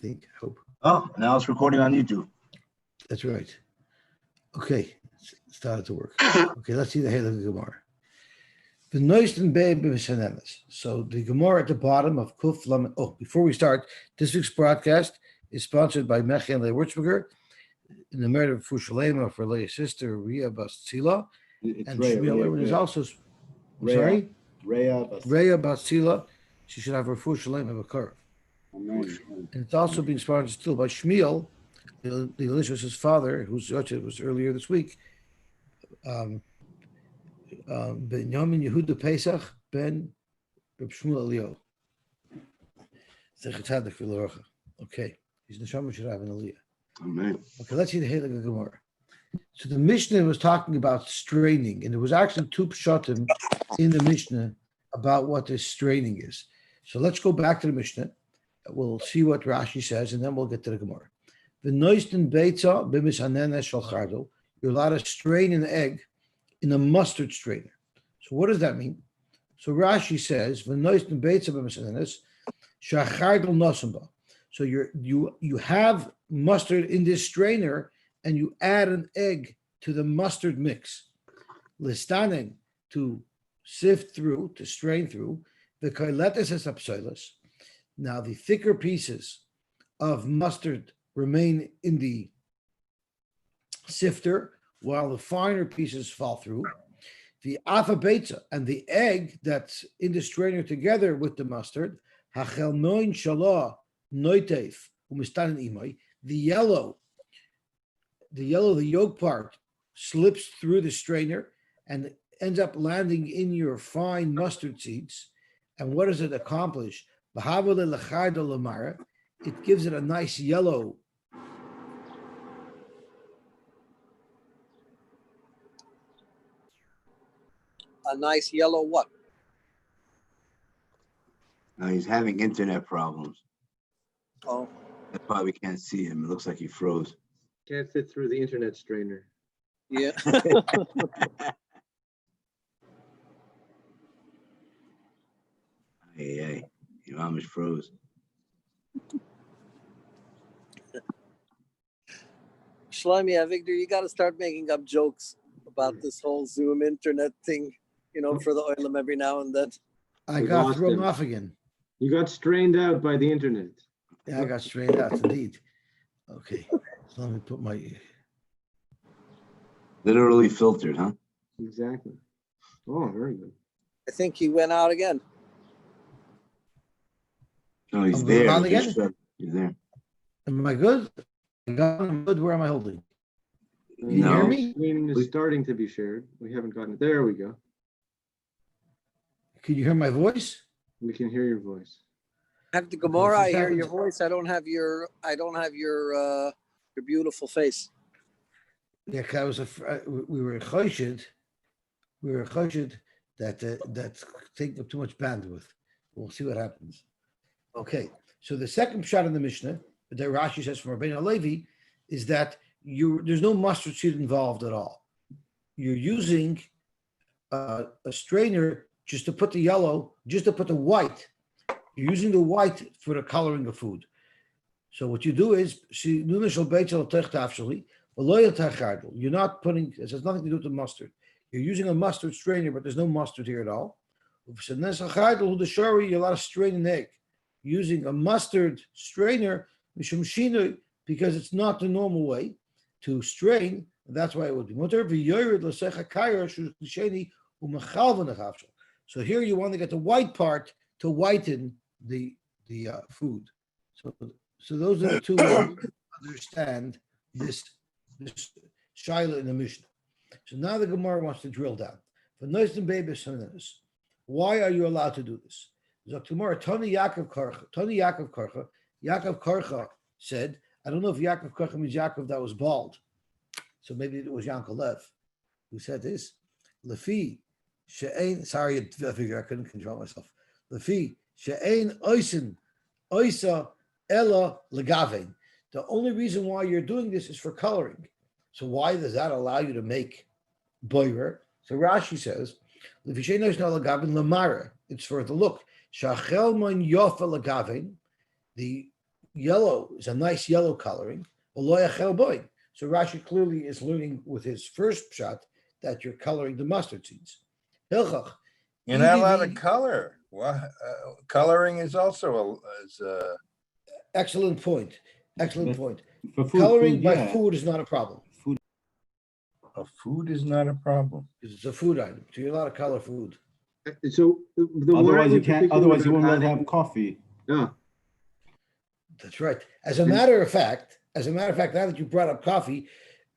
think. I hope. Oh, now it's recording on YouTube. That's right. Okay, it started to work. Okay, let's see the Heilige Gemara. The Neuesten Babe Mishanemes. So the Gemara at the bottom of Kuf Lamed. Oh, before we start, this week's broadcast is sponsored by Mechi and Leah Wurzberger in the merit of Fushalema for Leah's sister Ria Bas Tzila. And Shmuel is also. Sorry? Rhea Bas Tzila. She should have her Fushalema Bakar. And it's also being sponsored still by Shmuel, the Elishma's father, whose Yochid was earlier this week. Ben Yamin Yehuda Pesach ben Reb Shmuel Elio. Okay, he's the Neshama should have an Aliyah. Amen. Okay, let's see the Heilige Gemara. So the Mishnah was talking about straining, and there was actually two pshatim in the Mishnah about what this straining is. So let's go back to the Mishnah. We'll see what Rashi says, and then we'll get to the Gemara. The Neuesten Beitza b'mishanenes shel chardo. You're allowed to strain an egg in a mustard strainer. So what does that mean? So Rashi says, the Neuesten Beitza b'mishanenes shel chardo nosemba. So you have mustard in this strainer, and you add an egg to the mustard mix. Listanen, to sift through, to strain through. The koiletes es apsoilos. Now the thicker pieces of mustard remain in the sifter, while the finer pieces fall through. The afa beitza, and the egg that's in the strainer together with the mustard, hachel noin shalah noiteif umistanen imay. The yellow, the yolk part slips through the strainer and ends up landing in your fine mustard seeds. And what does it accomplish? It gives it a nice yellow. A nice yellow what? Now he's having internet problems. Oh. That's why we can't see him. It looks like he froze. Can't fit through the internet strainer. Yeah. Hey, your mom is froze. Shlomi, Victor, you got to start making up jokes about this whole Zoom internet thing, for the oilam every now and then. I got thrown off again. You got strained out by the internet. Yeah, I got strained out, indeed. Okay, so let me put my... Literally filtered, huh? Exactly. Oh, very good. I think he went out again. No, he's there. He's there. Am I good? I'm good. Where am I holding? Can you No. hear me? Screen is starting to be shared. We haven't gotten it. There we go. Can you hear my voice? We can hear your voice. I have the Gemara. I Okay, hear your voice. I don't have your beautiful face. Yeah, cause we were choshed. We were choshed that's taking up too much bandwidth. We'll see what happens. Okay, so the second shot in the Mishnah that Rashi says from Rabbeinu Levi is that there's no mustard seed involved at all. You're using a strainer just to put the yellow, just to put the white. You're using the white for the coloring of food. So what you do is, you're not putting, it has nothing to do with the mustard. You're using a mustard strainer, but there's no mustard here at all. You're allowed to strain an egg. Using a mustard strainer, because it's not the normal way to strain, that's why it would be. So here you want to get the white part to whiten the food. So those are the two ways to understand this shaila in the Mishnah. So now the Gemara wants to drill down. Why are you allowed to do this? Tony Yaakov Karcha. Yaakov Karcha said, I don't know if Yaakov Karcha means Yaakov that was bald. So maybe it was Yankelev who said this. Lefi she'ein, sorry, I figure I couldn't control myself. Lefi she'ein oisin oisa ella legavein. The only reason why you're doing this is for coloring. So why does that allow you to make boirer? So Rashi says, Lefi she'ein oisin ella legavein lemara. It's for the look. Shachel man yofa legavein. The yellow is a nice yellow coloring. So Rashi clearly is learning with his first shot that you're coloring the mustard seeds. You're not allowed to color. Coloring is also Excellent point. Excellent point. For food, Coloring by yeah. food is not a problem. food is not a problem. Because it's a food item. So you're allowed to color food. So the Otherwise, wine you in can't. particular Otherwise, you about won't be able to adding- have coffee. Yeah, That's right. As a matter of fact, now that you brought up coffee,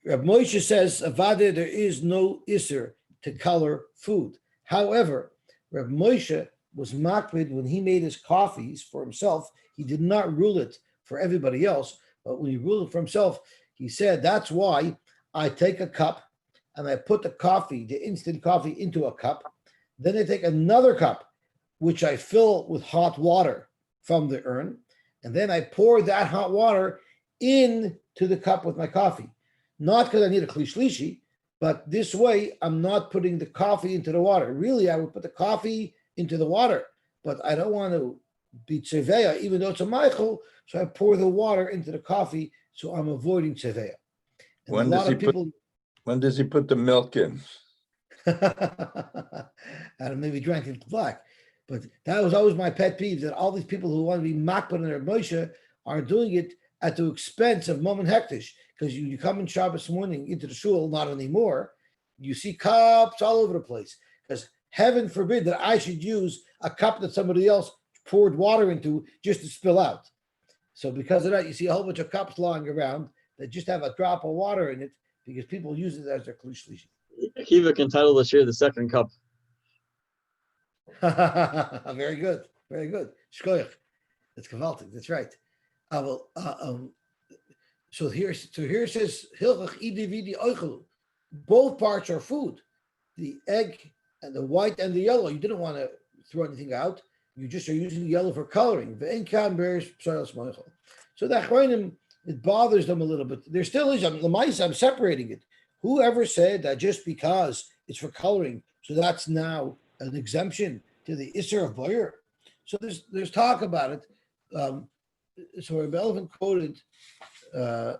Reb Moshe says, Avada, there is no Isser to color food. However, Reb Moshe was makbid when he made his coffees for himself. He did not rule it for everybody else, but when he ruled it for himself, he said, that's why I take a cup and I put the coffee, the instant coffee, into a cup. Then I take another cup, which I fill with hot water from the urn. And then I pour that hot water into the cup with my coffee. Not because I need a kli shlishi, but this way I'm not putting the coffee into the water. Really, I would put the coffee into the water, but I don't want to be tzeveya, even though it's a Michael. So I pour the water into the coffee, so I'm avoiding tzeveya. And When does he put the milk in? and maybe drank it black. But that was always my pet peeve, that all these people who want to be makbid and their Moshe are doing it at the expense of Mom and Hektish. Because you come in Shabbos morning into the shul, not anymore, you see cups all over the place. Because heaven forbid that I should use a cup that somebody else poured water into just to spill out. So because of that, you see a whole bunch of cups lying around that just have a drop of water in it because people use it as their kli shlishi. Akiva can title this year the second cup. Very good. Very good. Shkoyach. That's gewaltig. That's right. So here it says Hilchach idi vidi oichelu. Both parts are food. The egg and the white and the yellow. You didn't want to throw anything out. You just are using the yellow for coloring. So the Achronim, it bothers them a little bit. There still is. I'm separating it. Whoever said that just because it's for coloring, so that's now an exemption to the Isser of Boyer? So there's talk about it. So Rebbe Elvin quoted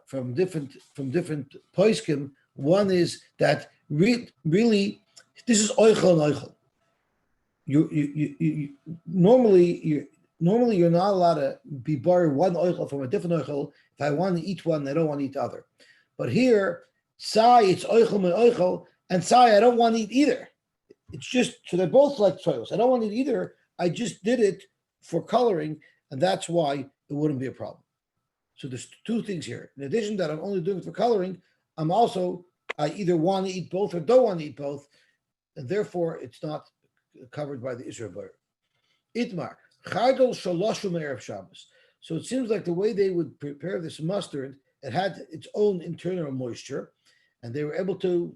from different poskim. One is that really this is oichel and oichel. You normally you're not allowed to be borrowed one oichel from a different oichel. If I want to eat one, I don't want to eat the other. But here, sai it's oichel and oichel, and sai I don't want to eat either. It's just so they're both like soils. I don't want to eat either. I just did it for coloring, and that's why it wouldn't be a problem. So there's two things here. In addition that I'm only doing it for coloring, I either want to eat both or don't want to eat both, and therefore it's not covered by the Isra Bar. Itmar, Chardol Shaloshu Erev Shabbos. So it seems like the way they would prepare this mustard, it had its own internal moisture, and they were able to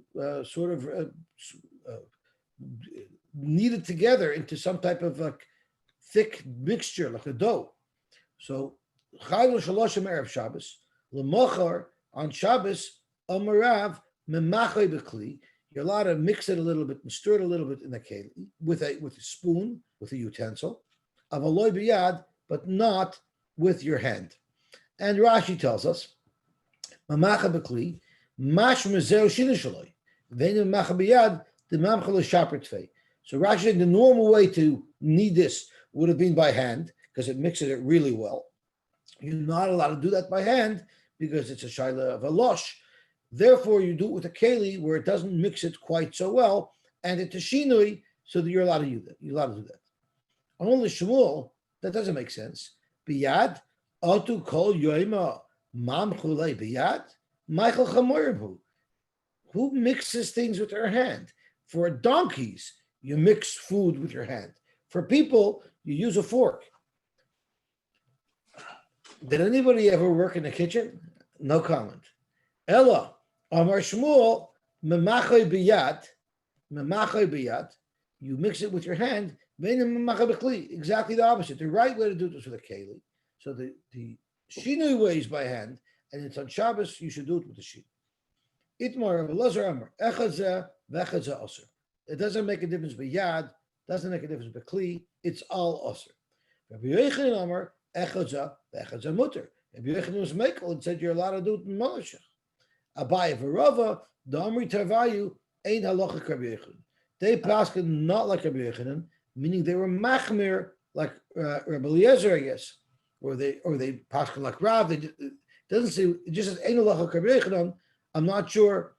knead it together into some type of thick mixture, like a dough. So Chayil Shaloshim Erev Shabbos, L'mochar on Shabbos, Amarav Memachay B'kli. You're allowed to mix it a little bit and stir it a little bit in the keli with a spoon, with a utensil, Avaloy b'yad, but not with your hand. And Rashi tells us, Memachay B'kli, Mash Mezeo Shinashaloi, Veinu Memachay b'yad, the Mamchal Shaper Tvei. So Rashi said the normal way to knead this would have been by hand, because it mixes it really well. You're not allowed to do that by hand because it's a shaila of a losh. Therefore, you do it with a keli where it doesn't mix it quite so well, and it's a shinui, so that you're allowed to do that. You're allowed to do that. On only Shmuel, that doesn't make sense. Biyad, atu kol yoima mam chulei biyad, Michael Chamorbu. Who mixes things with their hand? For donkeys, you mix food with your hand. For people, you use a fork. Did anybody ever work in the kitchen? No comment. Ella, Amar Shmuel, memachay biyad, you mix it with your hand, exactly the opposite. The right way to do this with a keli. So the shinui way is by hand, and it's on Shabbos, you should do it with the shin. Itmar of Elazar Amar, echadze vechadze aser. It doesn't make a difference by yad, doesn't make a difference by kli, it's all aser. Rabbi Yochanan Amar, echadza, echadza mutter. Rabbi Yochanan was mekel and said you're allowed to do it in Malashach. Abaye v'Rava, the Amri Tarvayu ain't halacha Rabbi Yochanan. They paskin not like Rabbi Yochanan, meaning they were machmir like Rabbi Eliezer, I guess, or they paskin like Rav. It doesn't say, it just says ain't halacha Rabbi Yochanan. I'm not sure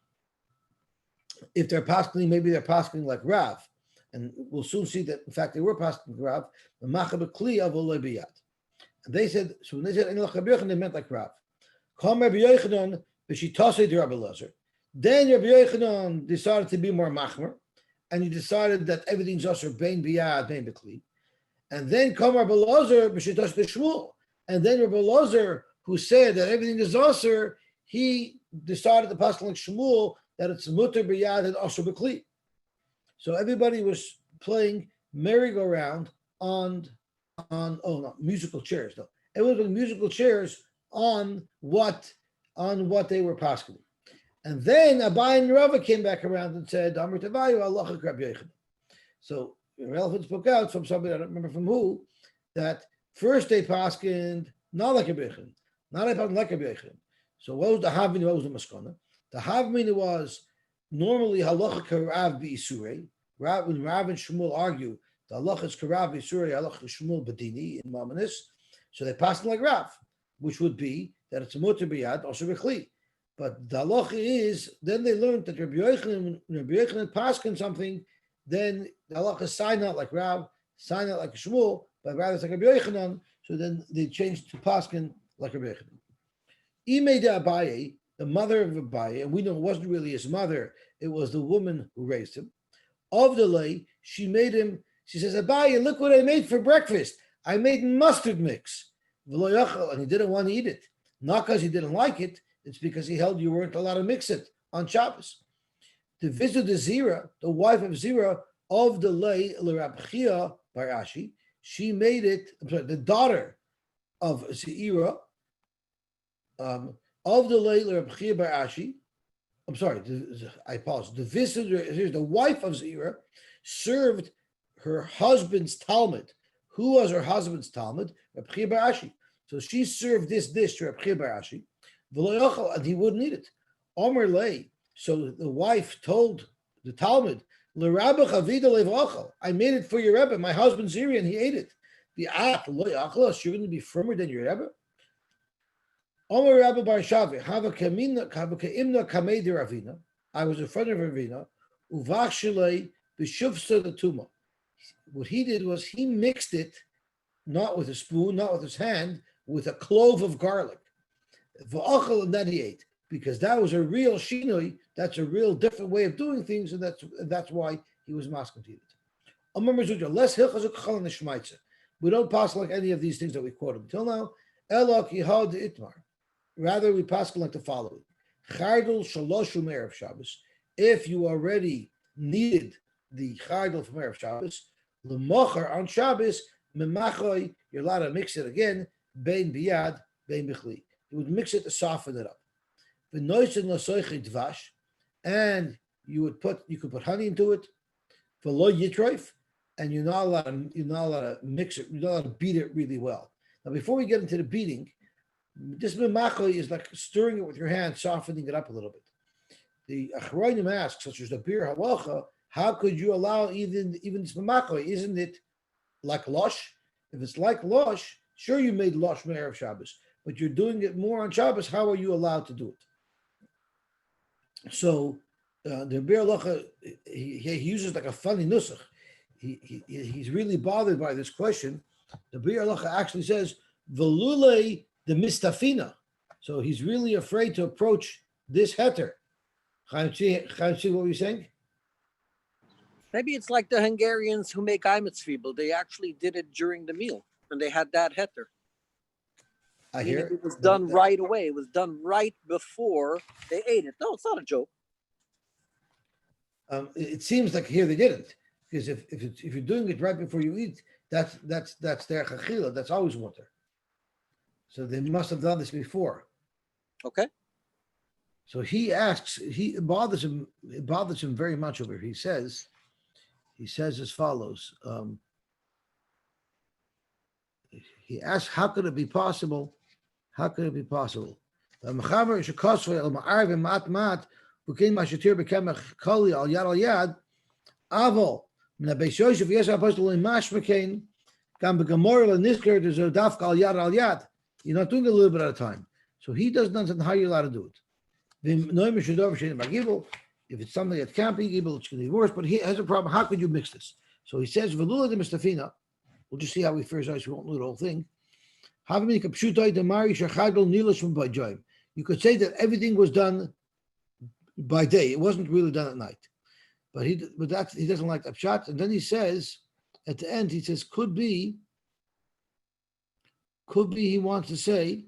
if they're paskin, maybe they're paskin like Rav, and we'll soon see that in fact they were paskin like Rav. The machab kli of olebiyat. And they said, so when they said ain't halacha Rabbi Yochanan, they meant like Rav. Come Rabbi Yochanan, but she tossed it to Rabbi Eliezer. Then Rabbi Yochanan decided to be more machmer, and he decided that everything's also bein biyad, bein bekli. And then come Rabbi Eliezer, but she touched the Shmuel. And then Rabbi Eliezer, who said that everything is also, he decided to pass like Shmuel that it's mutter biyad and also bekli. So everybody was playing merry-go-round on musical chairs. No, everyone was playing musical chairs on what they were passing. And then Abai and Rava came back around and said, Amr Tavayu, Allah Rabbi Yochanan. So relevant spoke out from somebody, I don't remember from who, that first they paskined not like Rabbi Yochanan, not like Rabbi Yochanan. So what was the Havmina, what was the Maskana? The Havmina was normally halacha karav b'isurei. When Rav and Shmuel argue, the halacha is karav b'isurei, halacha Shmuel b'dini in Mamonis. So they passed like Rav, which would be that it's a mutter b'yad, also b'chli. But the halacha is, then they learned that Rabbi Yochanan paskin something, then the halacha is sign out like Rav, sign out like Shmuel, but rather it's like Rabbi Yochanan, so then they changed to paskin like Rabbi Yochanan. Ime de Abaye, the mother of Abaye, and we know it wasn't really his mother, it was the woman who raised him. Of the lay, she made him, she says, Abaye, look what I made for breakfast. I made mustard mix. And he didn't want to eat it. Not because he didn't like it, it's because he held you weren't allowed to mix it on Shabbos. The visit the Zira, the wife of Zira, of the lay, L'Rabchia by Rashi, she made it, the daughter of Zira, of the lay, L'Rabchia by Rashi, I paused. The visitor, here's the wife of Zira, served her husband's Talmud. Who was her husband's Talmud? Rabchia bar Ashi. So she served this dish to Rabchia bar Ashi, and he wouldn't eat it. Omer lay. So the wife told the Talmud, I made it for your Rebbe, my husband Zira, and he ate it. You're going to be firmer than your Rebbe? Omer Rabbi bar Shavi, I was in front of Ravina, uvach b'shufsa the tuma. What he did was he mixed it, not with a spoon, not with his hand, with a clove of garlic. And then he ate, because that was a real shinoi, that's a real different way of doing things, and that's why he was masking to eat it. We don't pass like any of these things that we quoted until now. Elok yihad itmar. Rather, we pass like the following. Chardal shaloshu Erev Shabbos. If you already needed the chardal from Erev Shabbos, l'mocher on Shabbos, memachoy, you're allowed to mix it again, bein biyad, bein b'chli. You would mix it to soften it up. V'noisen l'soichi dvash, and you could put honey into it, v'lo yitroif, and you're not allowed to mix it, you're not allowed to beat it really well. Now, before we get into the beating, this memachoy is like stirring it with your hand, softening it up a little bit. The Achronim asks, such as the Bir Halacha, how could you allow even this memachoy? Isn't it like losh? If it's like losh, sure you made losh from Erev Shabbos, but you're doing it more on Shabbos. How are you allowed to do it? So the Bir Halacha, he uses like a funny nusach. He's really bothered by this question. The Bir Halacha actually says velulei the mistafina. So he's really afraid to approach this heter. Chaim, see what we're saying? Maybe it's like the Hungarians who make Eimetzwiebel. They actually did it during the meal when they had that heter. I hear it was done right away. It was done right before they ate it. No, it's not a joke. It seems like here they didn't, because if you're doing it right before you eat, that's their chachila. That's always water. So they must have done this before. Okay. So he asks. It bothers him very much over here. He says as follows. he asked, how could it be possible? How could it be possible? The mechaber shekosvei el ma'arv mat bukin mashatir bekemach koli al yad avol min habeis Yosef yes apostle in mashmekain gam begamor lenisker there's a dafka al yad. You're not doing it a little bit at a time. So he doesn't understand how you're allowed to do it. If it's something that can't be gibel, it's going to be worse. But he has a problem. How could you mix this? So he says, "Velula de mistafina." We'll just see how we first out. We won't do the whole thing. You could say that everything was done by day. It wasn't really done at night. But he doesn't like that shot. And then he says, at the end, he says, could be. He wants to say.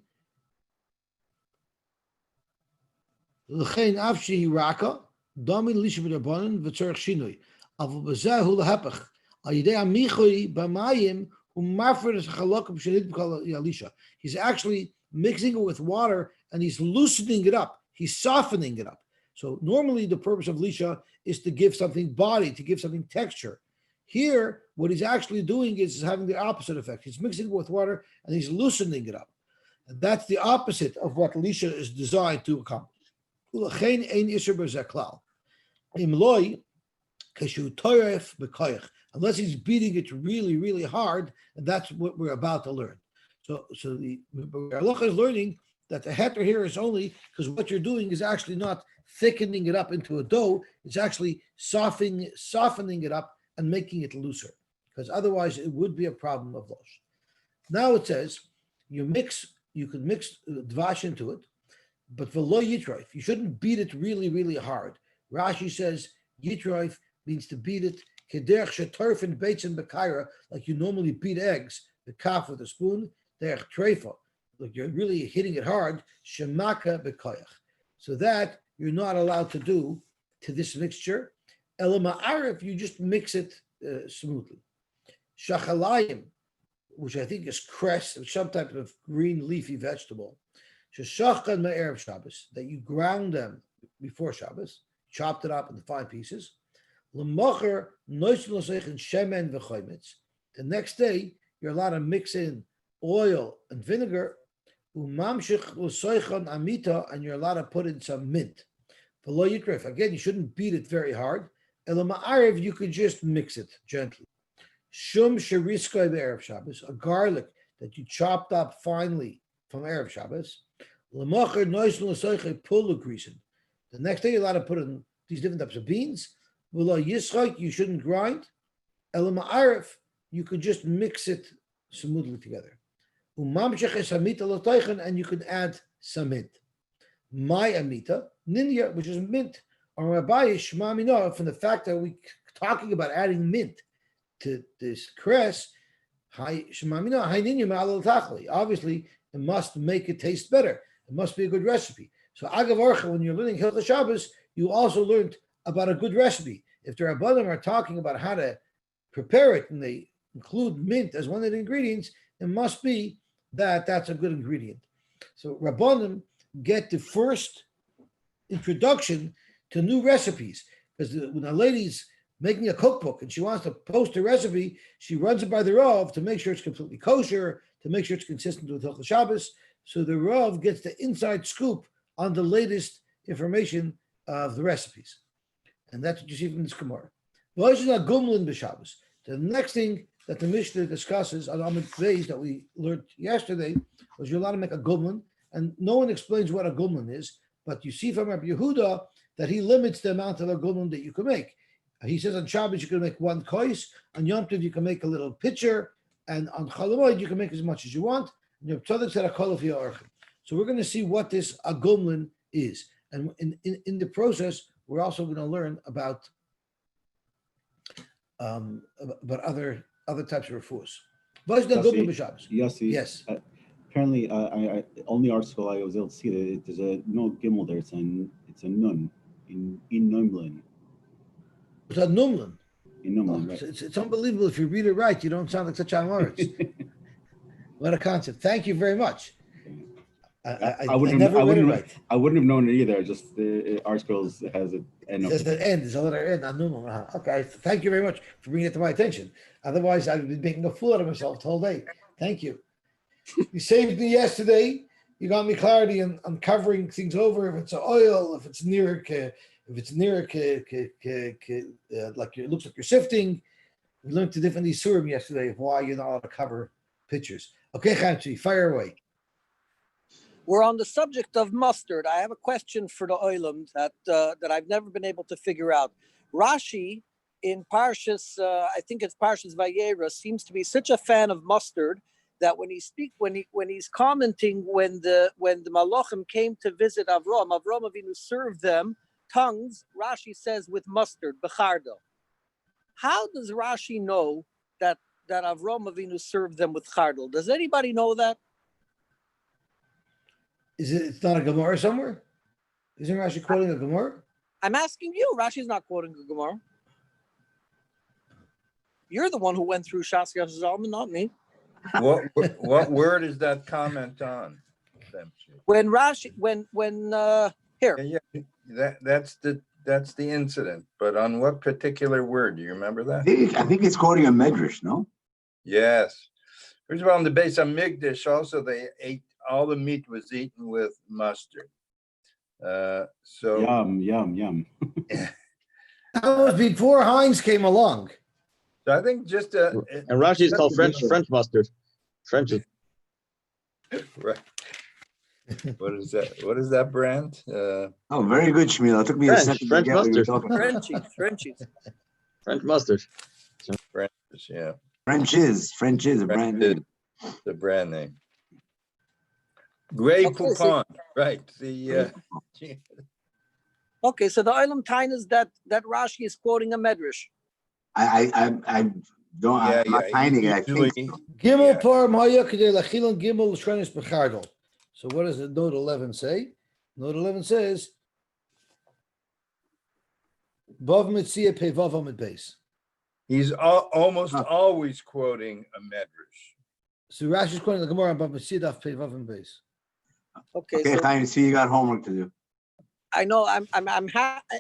L'chein afshi raka dami lisha b'darbanan v'tzorich shinui avu b'zahu lahapach al yidei amichui b'mayim u'mafred es chalokim shenid b'kol yalisha. He's actually mixing it with water and he's loosening it up. He's softening it up. So normally the purpose of lisha is to give something body, to give something texture. Here, what he's actually doing is having the opposite effect. He's mixing it with water and he's loosening it up. And that's the opposite of what lisha is designed to accomplish. Unless he's beating it really, really hard, and that's what we're about to learn. So the halacha is learning that the heter here is only because what you're doing is actually not thickening it up into a dough; it's actually softening it up and making it looser. Because otherwise, it would be a problem of losh. Now it says you could mix dvash into it. But for lo yitroif, you shouldn't beat it really, really hard. Rashi says yitroif means to beat it kederch shetorf and beitzim bekaira, like you normally beat eggs, the kaf with a spoon, derech treifa, like you're really hitting it hard, shemaka bekoyach. So that you're not allowed to do to this mixture. Elama arif, you just mix it smoothly. Shachalayim, which I think is cress, some type of green leafy vegetable. That you ground them before Shabbos, chopped it up into fine pieces. The next day, you're allowed to mix in oil and vinegar, and you're allowed to put in some mint. Again, you shouldn't beat it very hard. You could just mix it gently. A garlic that you chopped up finely from Erev Shabbos. The next day, you're allowed to put in these different types of beans. You shouldn't grind. You could just mix it smoothly together. And you can add some mint. My amita, ninya, which is mint. Or from the fact that we're talking about adding mint to this cress, obviously, it must make it taste better. It must be a good recipe. So Agav Orcha, when you're learning Hilchos Shabbos, you also learned about a good recipe. If the Rabbanim are talking about how to prepare it and they include mint as one of the ingredients, it must be that that's a good ingredient. So Rabbanim get the first introduction to new recipes, because when a lady's making a cookbook and she wants to post a recipe, she runs it by the Rav to make sure it's completely kosher, to make sure it's consistent with Hilchos Shabbos. So the Rav gets the inside scoop on the latest information of the recipes. And that's what you see from this Gemara. The next thing that the Mishnah discusses on Amud Beis that we learned yesterday was you're allowed to make a gumlin, and no one explains what a gumlin is, but you see from Rabbi Yehuda that he limits the amount of a gumlin that you can make. He says on Shabbos you can make one kois, on Yom Tov you can make a little pitcher, and on Chol Hamoed you can make as much as you want. So we're going to see what this agumlin is, and in the process, we're also going to learn about other types of refuahs. Yes. Apparently, only article I was able to see that there's no gimel there. It's a nun in Numlin. It's a Numlin. In Numlin, right? It's unbelievable. If you read it right, you don't sound like such Amoritz. What a concept! Thank you very much. I wouldn't have known it either. Just the articles has an end. There's the end. There's a letter N. Okay. Thank you very much for bringing it to my attention. Otherwise, I'd be making a fool out of myself the whole day. Thank you. You saved me yesterday. You got me clarity on covering things over. If it's oil, if it's near, like it looks like you're sifting. We learned the different isurim yesterday of why you're not allowed to cover pictures. Okay, Chaimchi, fire away. We're on the subject of mustard. I have a question for the oilam that I've never been able to figure out. Rashi in Parshas, I think it's Parshas Vayera, seems to be such a fan of mustard that when he's commenting when the Malachim came to visit Avram Avinu served them tongues. Rashi says with mustard, bechardo. How does Rashi know that Avram Avinu served them with chardal? Does anybody know that? It's not a Gemara somewhere? Isn't Rashi quoting a Gemara? I'm asking you. Rashi's not quoting a Gemara. You're the one who went through Shas Zalman, not me. What word is that comment on? When Rashi, here. Yeah, that's the incident. But on what particular word? Do you remember that? I think it's quoting a medrash, no? Yes. First of all, on the base of Migdash, also they ate, all the meat was eaten with mustard. So Yum. That was before Heinz came along. So I think just And Rashi is called French mustard. French is right. What is that? What is that brand? Oh, very good, Shmuel. It took me a second to get what you were talking about. Frenchies. French mustard. French, yeah. French is a brand name. The brand name. Grey Okay, Poupon, right? The okay, so the Olam Tain is that Rashi is quoting a medrash. I don't. Yeah, I'm not finding it. I think so. Gimel par maya kedei lachilon gimel l'shrenis b'chardol. So what does note 11 say? Note 11 says, Bav mitzia pe vav amid beis. he's almost always quoting a medrash. So Rashi is quoting the Gemara on Bav mitzia daf pe vav amid beis. Okay, Okay, so Chaim, see, you got homework to do. I know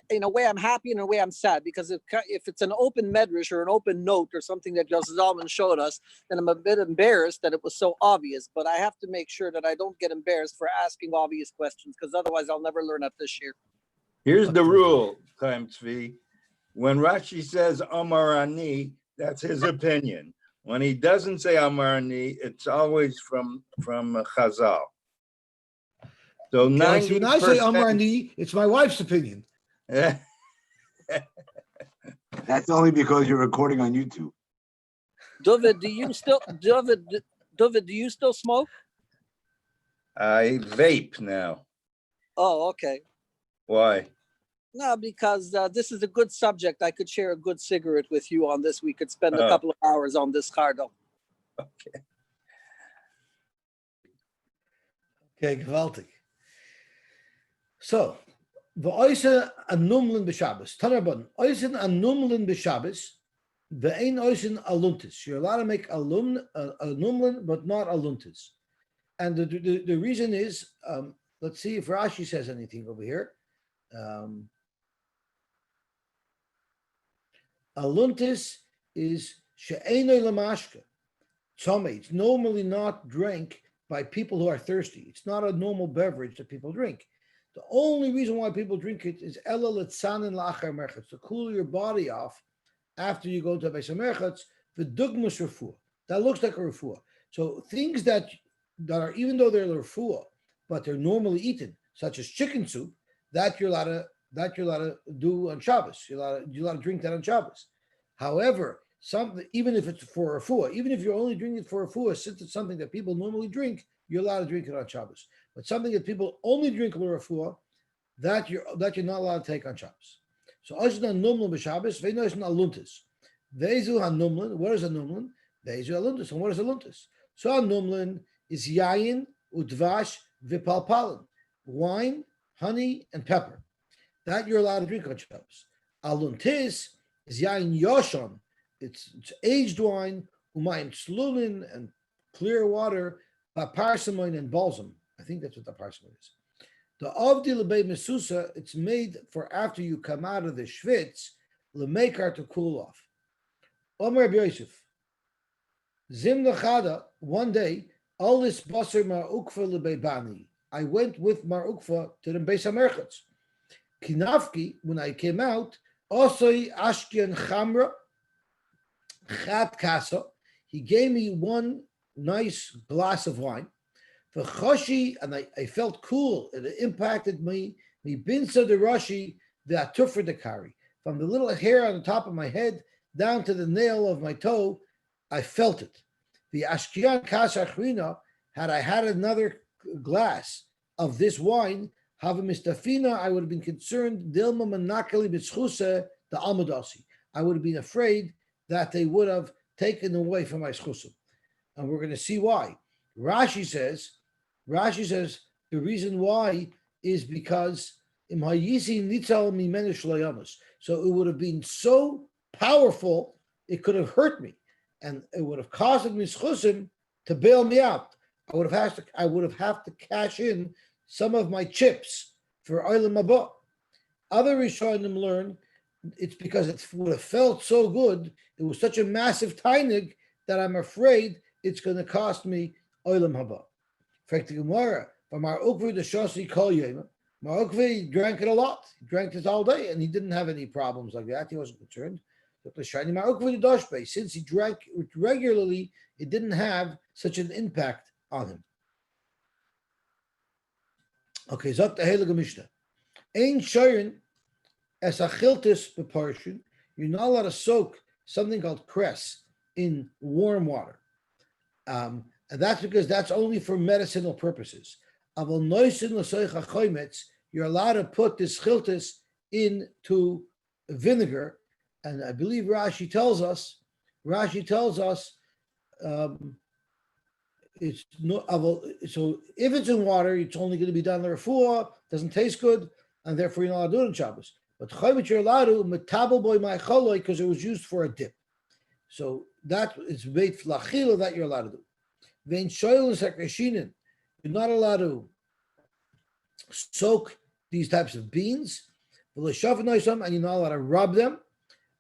in a way I'm happy and in a way I'm sad because if it's an open medrash or an open note or something that Joseph Zalman showed us, then I'm a bit embarrassed that it was so obvious. But I have to make sure that I don't get embarrassed for asking obvious questions because otherwise I'll never learn at this year. Here's the rule, Chaim Tzvi. When Rashi says Amar Ani, that's his opinion. When he doesn't say Amar Ani, it's always from Chazal. So When I say 90%. Amar Ani, it's my wife's opinion. That's only because you're recording on YouTube. David, do you still smoke? I vape now. Oh, okay. Why? No, because this is a good subject. I could share a good cigarette with you on this. We could spend a couple of hours on this, Cardo. Okay. Okay, gewaltig. So, the oisen anumlin b'Shabbos. Tanarbon, oisen anumlin b'Shabbos. The ein oisen aluntis. You're allowed to make anumlin, but not aluntis. And the reason is, let's see if Rashi says anything over here. Aluntis is she'enoi lamashka. It's normally not drank by people who are thirsty. It's not a normal beverage that people drink. The only reason why people drink it is ela letzanin la'achar merchatz, to cool your body off after you go to a beis merchatz. The dugmas refuah, that looks like a refuah. So things that are, even though they're refuah, but they're normally eaten, such as chicken soup, that you're allowed to do on Shabbos. You're allowed to drink that on Shabbos. However, even if it's for refuah, even if you're only drinking it for refuah, since it's something that people normally drink, you're allowed to drink it on Shabbos. But something that people only drink l'refuah, that you're not allowed to take on Shabbos. So oisna numlin b'Shabbos, ve'noisna aluntis. Ve'ezu hanumlin. What is a numlin? Ve'ezu aluntis. And what is aluntis? So a numlin is yayin, udvash, v'palpalin, wine, honey, and pepper. That you're allowed to drink on Shabbos. Aluntis is yayin yoshon. It's aged wine, umayim tzlulin, and clear water, parsimon and balsam. I think that's what the parsimon is. The avdi lebei mesusa, it's made for after you come out of the shvitz, lemekar, to cool off. Omer Rabbi Yosef, Zimna Chada, one day, all this basar Mar Ukva lebeibani. I went with Mar Ukva to the Beis HaMerchatz. Kinafki, when I came out, Osoi Ashkian Chamra, Chat Kasa, he gave me one nice glass of wine. For Choshi, and I felt cool. It impacted me. Me binsa de Rashi, the atufra de kari. From the little hair on the top of my head down to the nail of my toe, I felt it. The Ashkian Kasa Achrina, had I had another glass of this wine, Hava Mistafina, I would have been concerned, Dilma Manakali Bitzchuse, the Almadasi. I would have been afraid that they would have taken away from my schusim. And we're going to see why. Rashi says the reason why is because so it would have been so powerful it could have hurt me, and it would have caused me schusim to bail me out. I would have to cash in some of my chips for Olam Haba. Other Rishonim learn it's because it would have felt so good. It was such a massive tainig that I'm afraid it's going to cost me Olam Haba. In fact, the Gemara from Mar Ukvi the Shosi Kol Yema. Mar Ukvi drank it a lot. He drank it all day, and he didn't have any problems like that. He wasn't concerned. Mar Ukvi the Doshbe, since he drank it regularly, it didn't have such an impact on him. Okay, Zok the Heilige Mishnah. Ein Shoyin as a chiltis beparshin, you're not allowed to soak something called cress in warm water. And that's because that's only for medicinal purposes. You're allowed to put this chiltis into vinegar. And I believe Rashi tells us, it's no. So if it's in water, it's only going to be done refuah. Doesn't taste good, and therefore you're not allowed to do it in Shabbos. But chayvit you're allowed to metabel boy my choloi because it was used for a dip. So that is beit flachila that you're allowed to do. Vein shoyel sekashinin, you're not allowed to soak these types of beans. And you're not allowed to rub them,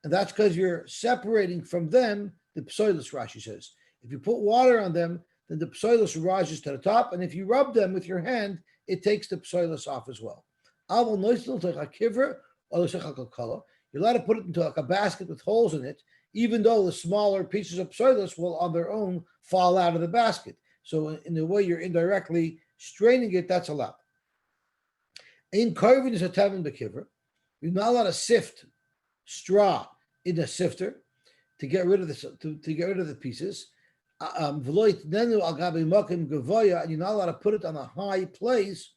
and that's because you're separating from them the psoilus. Rashi says if you put water on them, then the psoilus rises to the top, and if you rub them with your hand, it takes the psoilus off as well. You're allowed to put it into like a basket with holes in it, even though the smaller pieces of psoilus will on their own fall out of the basket. So in the way you're indirectly straining it, that's allowed. In carving is a tavin bekiver. You're not allowed to sift straw in a sifter to get rid of the pieces. And you're not allowed to put it on a high place.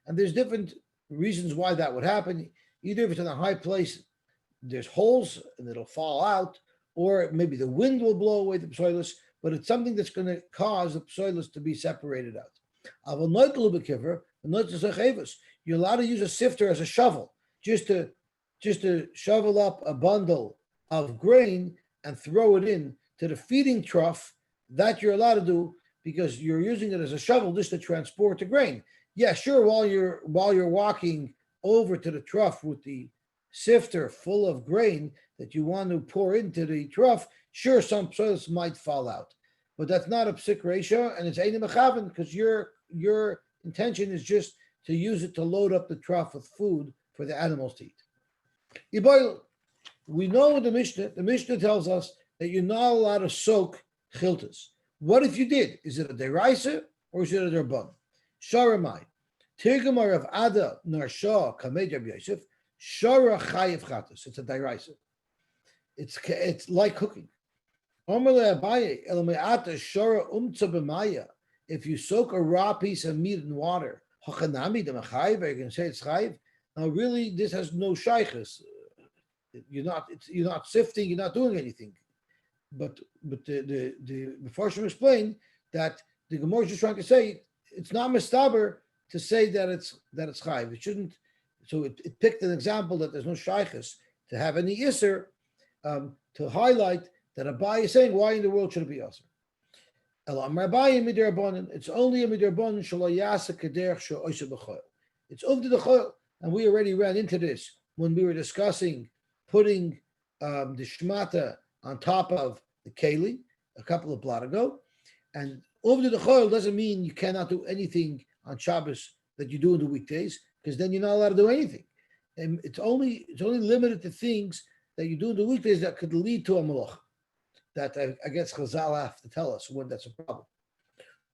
And there's different reasons why that would happen. Either if it's in a high place, there's holes and it'll fall out, or maybe the wind will blow away the psoilus, but it's something that's going to cause the psoilus to be separated out. You're allowed to use a sifter as a shovel, just to shovel up a bundle of grain and throw it in to the feeding trough. That you're allowed to do because you're using it as a shovel just to transport the grain. Yeah, sure. While you're walking over to the trough with the sifter full of grain that you want to pour into the trough, sure, some psoilus might fall out, but that's not a psik ratio, and it's einim mechaven because your intention is just to use it to load up the trough with food for the animals to eat. We know the Mishnah tells us that you're not allowed to soak chiltas. What if you did? Is it a deraisa or is it a derban? Sharamai. Tirgamar of Ada Narsha Kamed Rabbi Yosef. Shara Chayev Chatas. It's a deraisa. It's like cooking. Omerle Abaye Elameata Shara Umtza B'Maya. If you soak a raw piece of meat in water, Hachanami the Machayev, are you going to say it's chayev? Now, really, this has no shaykhs. You're not sifting. You're not doing anything. But the Mefarshim explain that the Gemara is just trying to say it's not mistaber to say that it's chayiv. It shouldn't. So it picked an example that there's no shaykhs to have any iser to highlight that Abai is saying why in the world should it be iser. It's only a midrabanan shalayasa kaderch she'oisa b'choil. It's uvdi the choil, and we already ran into this when we were discussing putting the shmata on top of the keli, a couple of blot ago. And over the choil doesn't mean you cannot do anything on Shabbos that you do in the weekdays, because then you're not allowed to do anything. And it's only limited to things that you do in the weekdays that could lead to a malach. That I guess Chazal have to tell us when that's a problem.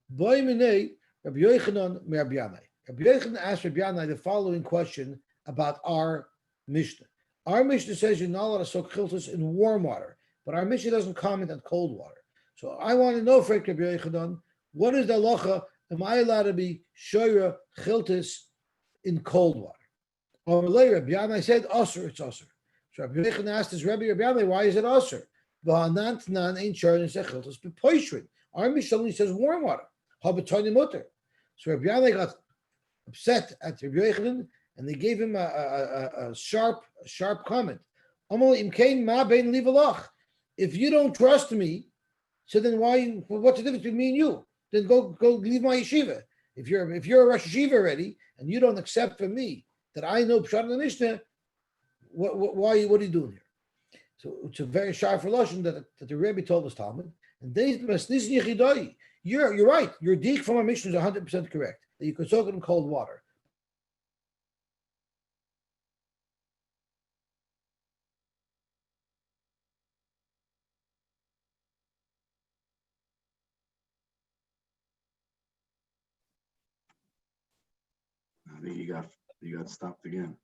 Boy minei Rabbi Yochanan me Rabbi Yanai. Rabbi Yochanan asked Rabbi Yanai the following question about our Mishnah. Our Mishnah says you're not allowed to soak chiltos in warm water, but our Mishnah doesn't comment on cold water. So I want to know, Frank Rabbi Yochanan, what is the halacha? Am I allowed to be shoyra chiltos in cold water? Or Rabbi Yanai said, "Osir, it's osir." So Rabbi Yochanan asked his Rabbi Yanai, "Why is it osir?" Our Mishnah only says warm water. So Rabbi Yanai got upset at Rabbi Yochanan, and they gave him a sharp comment. If you don't trust me, so then what's the difference between me and you? Then go leave my yeshiva. If you're a Rosh Yeshiva already and you don't accept from me that I know Pshat in the Mishnah, what are you doing here? So it's a very sharp relation that the Rebbe told us Talmud. And you're right. Your dik from our Mishnah is 100% correct. That you can soak it in cold water. I think you got stopped again.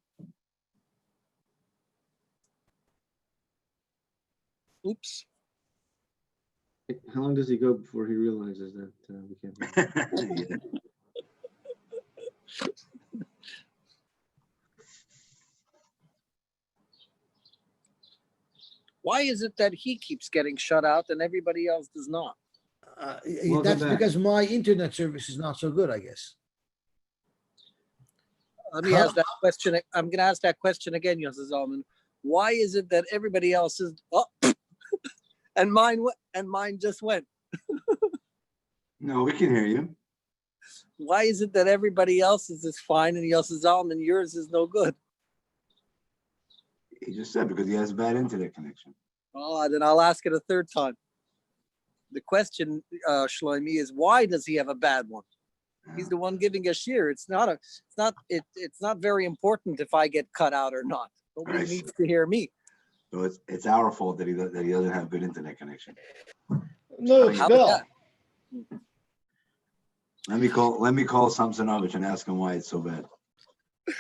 Oops. How long does he go before he realizes that we can't? Yeah. Why is it that he keeps getting shut out and everybody else does not? That's because my internet service is not so good, I guess. Let me ask that question. I'm going to ask that question again, Yosef Zalman. Why is it that everybody else is and mine just went? No, we can hear you. Why is it that everybody else's is fine and Yosef Zalman, yours is no good? He just said because he has bad internet connection. Oh, then I'll ask it a third time. The question, Shlomi, is why does he have a bad one? He's the one giving a shear. It's not very important if I get cut out or not. Nobody needs to hear me. So it's our fault that he doesn't have good internet connection. No, it's not. Let me call Samsonovich and ask him why it's so bad.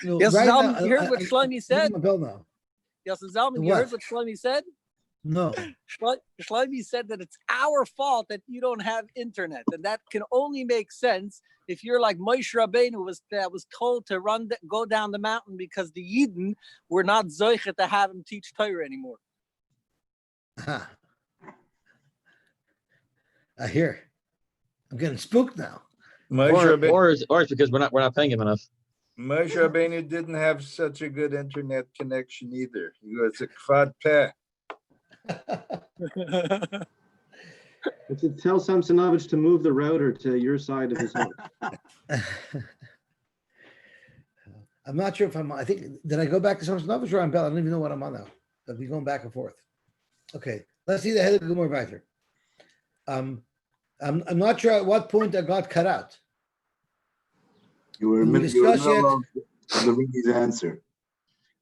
No, Yes, right Zalman, now, you heard what Shlomi said? My bell now. Yes, Zalman, you heard what Shlomi said? No. Shlomi said that it's our fault that you don't have internet, and that can only make sense if you're like Moshe Rabbeinu was told to go down the mountain because the Yidden were not zoichet to have him teach Torah anymore. I hear. I'm getting spooked now. Or it's because we're not paying him enough. Moshe Rabbeinu didn't have such a good internet connection either. He was a kvad peh. Tell Samsonovich to move the router to your side of his house. I'm not sure if I think, did I go back to Samsonovich or I'm Bell? I don't even know what I'm on now. But we're going back and forth. Okay, let's see the head of the Gemara weiter. I'm not sure at what point I got cut out. You were in the middle of the Rebbe's answer.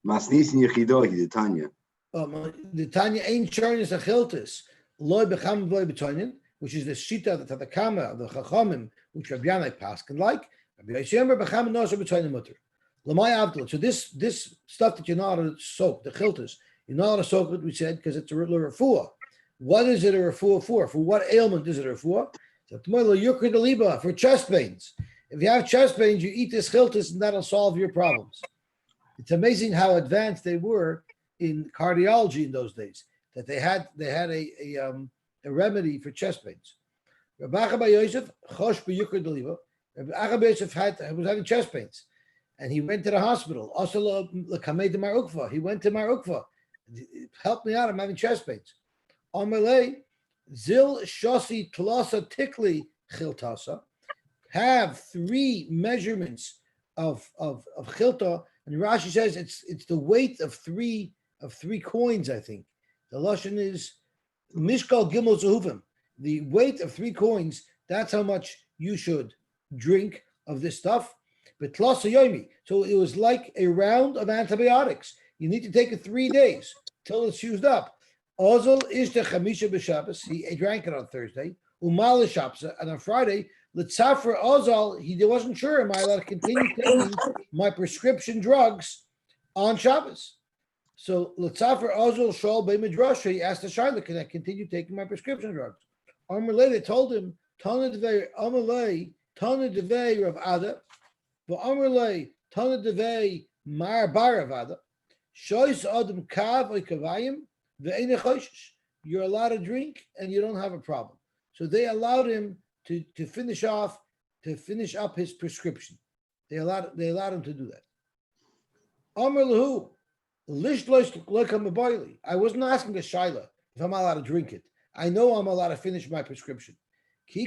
Masnisin Yechidohi, the Tanya. The Tanya ain't Charnis Achiltis, Loy Becham Loy Betonyan, which is the Shita, the Tatakama of the Chachamim, which Rabbi Yanai Paskin like. Rabbi Yisrael Becham Nosher Betonyan Mutter. Lamai Avdil. So this stuff that you're not allowed to soak, the Chiltis, you're not allowed to soak it, we said, because it's a refuah. What is it a refuah for? For what ailment is it a refuah? For chest pains. If you have chest pains, you eat this Chiltis and that'll solve your problems. It's amazing how advanced they were in cardiology in those days, that they had a remedy for chest pains. Rabbi Achaba Yosef was having chest pains, and he went to the hospital. Also, he went to Mar Ukva. Help me out, I'm having chest pains. Amalei Zil Shosi Tlasa Tikli Chiltasa. Have 3 measurements of chilta, and Rashi says it's the weight of three coins. I think the lashon is Mishkal Gimel Zehuvim, the weight of 3 coins, that's how much you should drink of this stuff. But Yomi, so it was like a round of antibiotics. You need to take it 3 days till it's used up. Ozol Ishta Chamisha B'Shabbos, he drank it on Thursday. Umal Shabbos, and on Friday, Litzafra Ozol, he wasn't sure, am I allowed to continue taking my prescription drugs on Shabbos? So Litzafra Ozol Shol Bei Midrasha, he asked the Shaila, can I continue taking my prescription drugs? Amalei, they told him, Tana Devei, Amalei, Tana Devei Rav Ada, but Amalei, Tana Devei Mar Bar Rav Ada, Shois Adam Kav Oikavayim, Ve'ene Choshish. You're allowed to drink and you don't have a problem. So they allowed him to finish up his prescription. They allowed him to do that. Amar Lahu, Lish Loikam. I wasn't asking a Shaila if I'm allowed to drink it. I know I'm allowed to finish my prescription. My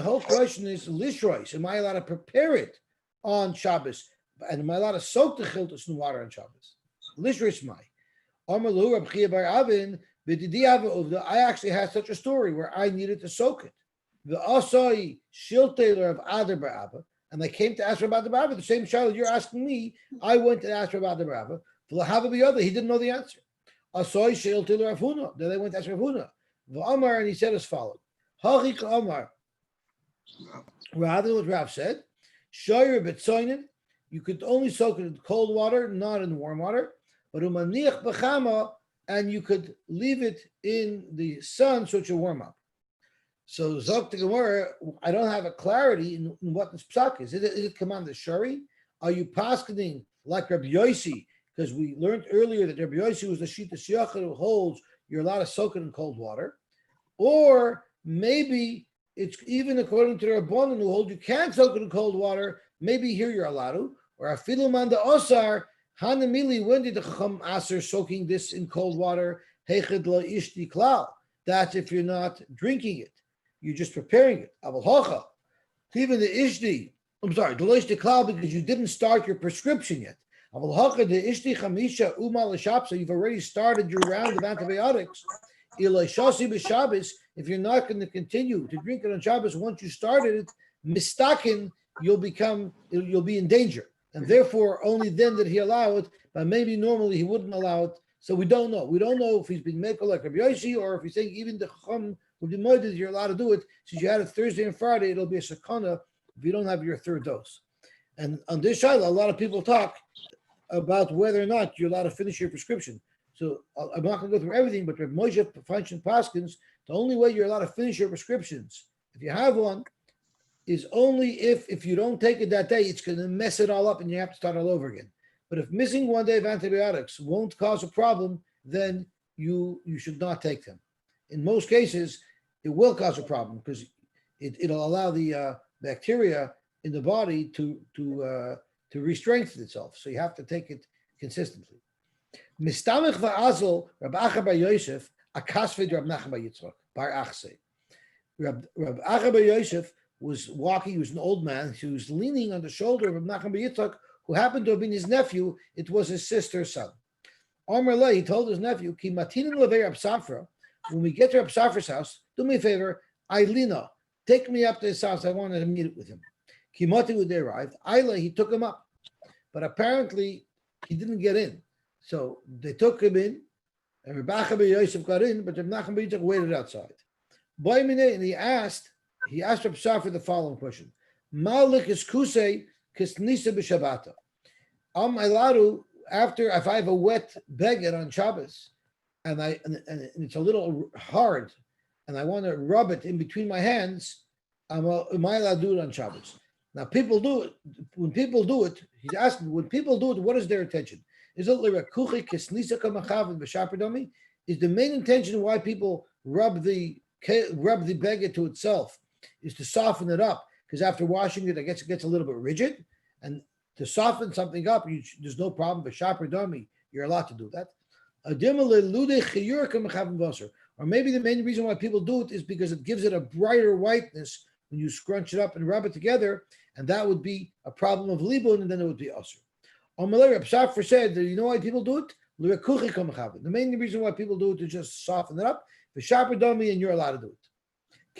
whole question is Lishrois. Am I allowed to prepare it on Shabbos? And am I allowed to soak the chiltos in water on Shabbos? Lishrois Mai. Amar Lahu Rab Chia bar Avin. I actually had such a story where I needed to soak it. The Asai Shiltaylor of Adar Barabba, and I came to ask Rabbi Barabba, the same child you're asking me. I went to ask Rabbi Barabba. He didn't know the answer. Asai Shiltaylor of Huna. Then I went to ask Rav Huna. The Amar, and he said as follows: Hachik Amar. Rather, what Rav said, Shayr Betzoinen, you could only soak it in cold water, not in warm water. But Umaniach Bechama, and you could leave it in the sun so it should warm up. So Zok the Gemara, I don't have a clarity in what this psak is. Is it command the Shari? Are you paskening like Rabbi Yossi? Because we learned earlier that Rabbi Yossi was the Shita Siyachah who holds you're allowed to soak it in cold water. Or maybe it's even according to the Rabbanan who hold you can't soak it in cold water. Maybe here you're allowed to. Or Afilu Manda Osar, Hanamili, when did the Chacham Aser soaking this in cold water? Hechid la ishti klal. That's if you're not drinking it. You're just preparing it. Aval hocha. Even the ishti, the ishti klal, because you didn't start your prescription yet. Aval hocha, the ishti chamisha umal l'shapsa, you've already started your round of antibiotics. Ilay shasi b'Shabbos, if you're not going to continue to drink it on Shabbos, once you started it, mistaken, you'll be in danger. And therefore, only then did he allow it, but maybe normally he wouldn't allow it. So we don't know. We don't know if he's being made like Rabbi Yossi, or if he's saying even the Chacham would be moided, you're allowed to do it. Since you had it Thursday and Friday, it'll be a sakana if you don't have your third dose. And on this shayla, a lot of people talk about whether or not you're allowed to finish your prescription. So I'm not going to go through everything, but Rabbi Moshe Feinstein Paskins, the only way you're allowed to finish your prescriptions, if you have one, is only if you don't take it that day, it's going to mess it all up and you have to start all over again. But if missing 1 day of antibiotics won't cause a problem, then you should not take them. In most cases, it will cause a problem because it'll allow the bacteria in the body to re-strengthen itself. So you have to take it consistently. Mistamech va'azol Rab Acha bar Yosef akasved Rab Nachman bar Yitzchak bar Achse. Rab Acha bar Yosef was walking. He was an old man. He was leaning on the shoulder of Rab Nachman bar Yitzchak, who happened to have been his nephew. It was his sister's son. Amar le, he told his nephew, Ki matinin levei Rab Safra. When we get to Rab Safra's house, do me a favor, Ailina, take me up to his house. I wanted to meet with him. Ki mati, when they arrived, Aila, he took him up. But apparently, he didn't get in. So they took him in, and Rab Acha bar Yosef got in, but Rab Nachman bar Yitzchak waited outside. And he asked Rab Safra the following question. Malik is kusei kisnisa b'Shabbata. Am allowed to, after, if I have a wet beged on Shabbos, and it's a little hard, and I want to rub it in between my hands, am I allowed to do it on Shabbos? Now, people do it. When people do it, he's asking, when people do it, what is their intention? Is it is the main intention why people rub the beged to itself is to soften it up? Because after washing it, I guess it gets a little bit rigid, and to soften something up, there's no problem. But shaper dummy, you're allowed to do that. Or maybe the main reason why people do it is because it gives it a brighter whiteness when you scrunch it up and rub it together, and that would be a problem of libun, and then it would be usher. Reb Safra said, you know why people do it? The main reason why people do it is just soften it up. The sharper dummy, and you're allowed to do it.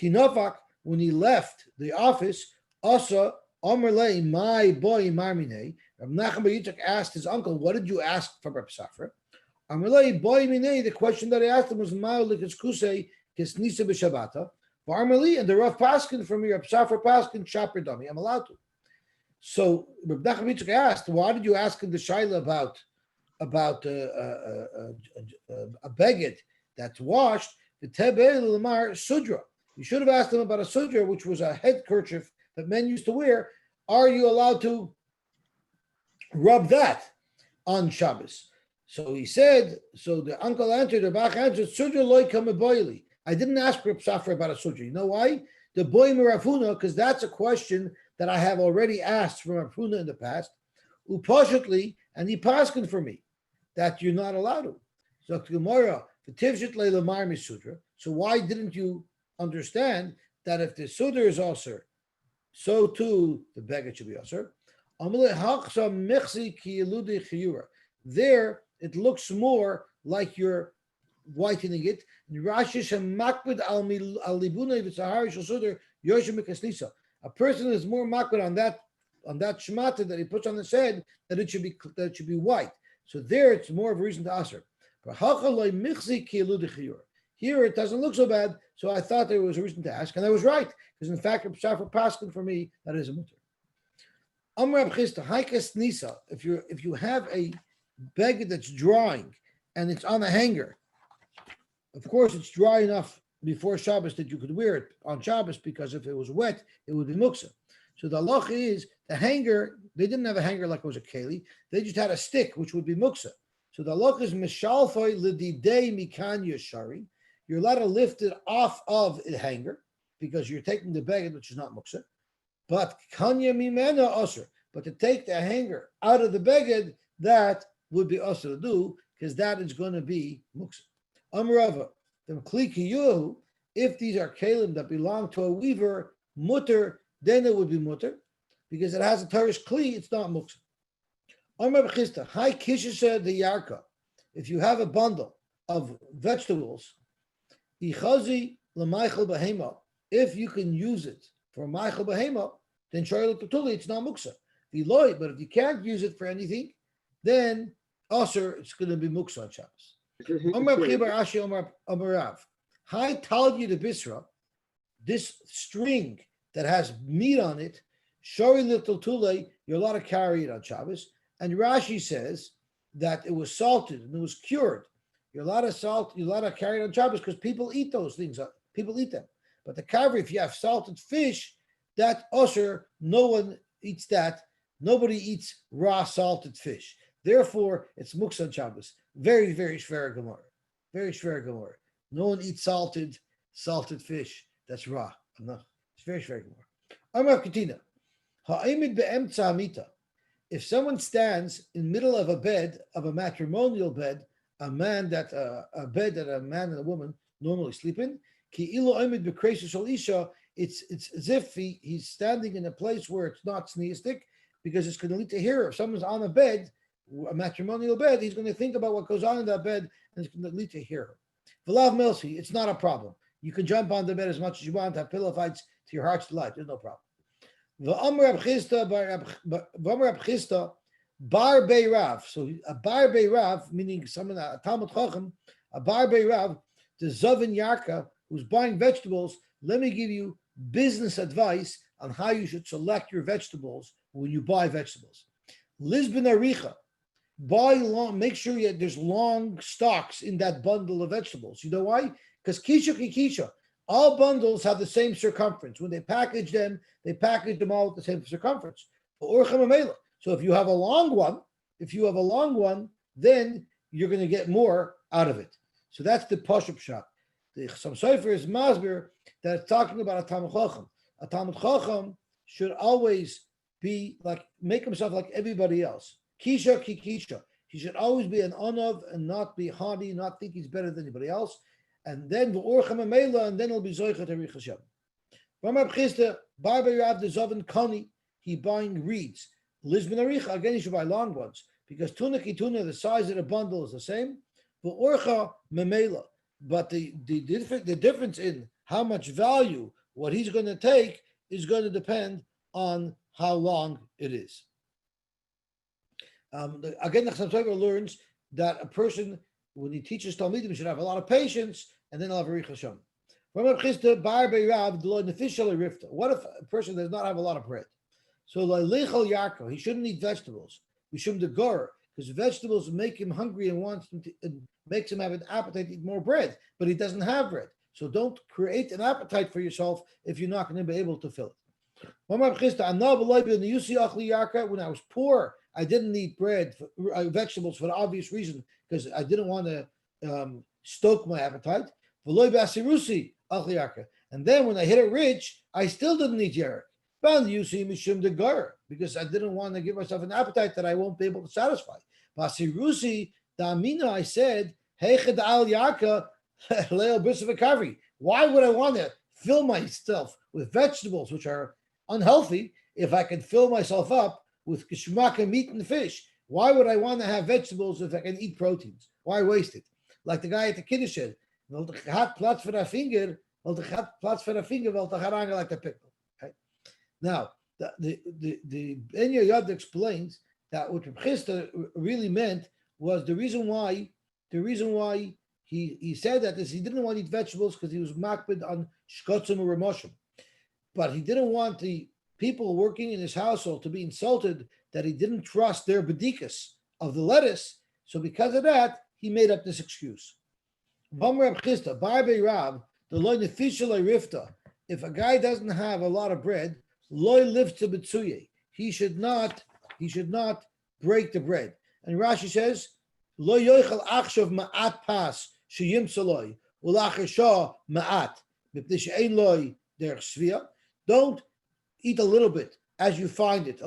Kinofak, when he left the office, also Omerlei, my boy Marmine, Rav Nachman bar Yitzchak asked his uncle, "What did you ask from Reb Safra?" Omerlei, boy Mine, the question that he asked him was Ma'olikas Kusei Kisnisa b'Shabbata. Barmali and the Rav Paskin from Reb Safra Paskin Shaper dummy. I'm allowed to. So Reb Nachman bar Yitzchak asked, "Why did you ask him the shaila about a beged that's washed? The tebe lamar sudra. You should have asked him about a sudra, which was a head kerchief that men used to wear. Are you allowed to rub that on Shabbos?" So he said, so the uncle answered, the Bach answered, Sudra loy kamaboili. I didn't ask Reb Safra about a sudra. You know why? The boy Merafuna, because that's a question that I have already asked from Merafuna in the past. Upashutli, and he paskin for me that you're not allowed to. So Gemara, the Tivshit Leilamar Misudra. So why didn't you understand that if the sudra is usher, so too the beggar should be usher? There it looks more like you're whitening it. A person is more makbid on that shmata that he puts on his head that it should be white. So there it's more of a reason to usher. Here it doesn't look so bad, so I thought there was a reason to ask, and I was right, because in fact, Reb Safra paskin for me that is a mutter. Amr Abchista, Haikas Nisa, if you have a beged that's drying and it's on a hanger, of course it's dry enough before Shabbos that you could wear it on Shabbos, because if it was wet, it would be muksa. So the halacha is the hanger, they didn't have a hanger like it was a keli, they just had a stick, which would be muksa. So the halacha is mishalfoi lididei mikan yashari. You're allowed to lift it off of the hanger because you're taking the beged, which is not muksa. But kanya mimena osir. But to take the hanger out of the beged, that would be osir to do, because that is going to be muksa. Amrava, the kli kiyuhu, if these are kalim that belong to a weaver, mutter, then it would be mutter, because it has a tarish kli, it's not muksa. Amr b'chista, hai kishisha de yarka. If you have a bundle of vegetables, ichazi l'maichel behema, if you can use it for maichel behema, then shoyel tutuli, it's not muksa. But if you can't use it for anything, then also it's going to be muksa on Shabbos. Hi, Talgi the Bisra, this string that has meat on it, shori little tule, you're allowed to carry it on Shabbos. And Rashi says that it was salted and it was cured. You're allowed to salt, you're allowed to carry it on Shabbos because people eat those things. People eat them. But the carver, if you have salted fish, that usher, no one eats that. Nobody eats raw salted fish. Therefore, it's muksa on Shabbos. Very, very shver gemara. Very shver gemara. No one eats salted fish. That's raw. No, it's very shver gemara. Amar Katina. Ha'imid be'emtza amita. If someone stands in the middle of a bed, of a matrimonial bed, a bed that a man and a woman normally sleep in, ki ilo oimid b'kreisha shel isha, it's as if he's standing in a place where it's not sneistic, because it's going to lead to here. If someone's on a bed, a matrimonial bed, he's going to think about what goes on in that bed, and it's going to lead to here. V'lav melsi, it's not a problem. You can jump on the bed as much as you want, have pillow fights to your heart's delight. There's no problem. V'amr Abchista bar beirav. So a bar beirav, meaning someone, a Talmud Chacham, a bar beirav, the Zavin Yarka, who's buying vegetables. Let me give you business advice on how you should select your vegetables when you buy vegetables. Lisbon Aricha, buy long, make sure there's long stalks in that bundle of vegetables. You know why? Because kisha, all bundles have the same circumference. When they package them all with the same circumference. So if you have a long one, then you're going to get more out of it. So that's the Pashup shot. The Chassam Sofer is masbir that it's talking about a Talmud Chacham. A Talmud Chacham should always make himself like everybody else. Kisha ki kisha. He should always be an onav and not be haughty, not think he's better than anybody else. And then v'orchem amela, and then he'll be zoichet Harich Hashem. Ramab Chista, Barber Rav the Zovan Kani, he buying reeds. Lisbon Aricha, again he should buy long ones. because tuna kituna, the size of the bundle is the same, but orcha memela. But the difference in how much value what he's going to take is going to depend on how long it is. Again, the Chassam Sofer learns that a person, when he teaches Talmidim, should have a lot of patience, and then he'll have a Rich Hashem. What if a person does not have a lot of bread? So he shouldn't eat vegetables. We shouldn't degur, because vegetables make him hungry and wants him to, and makes him have an appetite to eat more bread, but he doesn't have bread. So don't create an appetite for yourself if you're not going to be able to fill it. When I was poor, I didn't eat bread, vegetables for the obvious reason, because I didn't want to stoke my appetite. And then when I hit it rich, I still didn't eat yarek. Because I didn't want to give myself an appetite that I won't be able to satisfy. Basirusi, Damina, I said, why would I want to fill myself with vegetables which are unhealthy if I can fill myself up with kishmaka, meat and fish? Why would I want to have vegetables if I can eat proteins? Why waste it? Like the guy at the Kiddush said, like the pickle. Okay? Now, the Ben Yoyad explains that what Reb Chisda really meant was the reason why he said that is he didn't want to eat vegetables because he was makbid on shkotzim or remoshim, but he didn't want the people working in his household to be insulted that he didn't trust their bedikas of the lettuce. So because of that, he made up this excuse. If a guy doesn't have a lot of bread, he should not break the bread. And Rashi says, don't eat a little bit as you find it,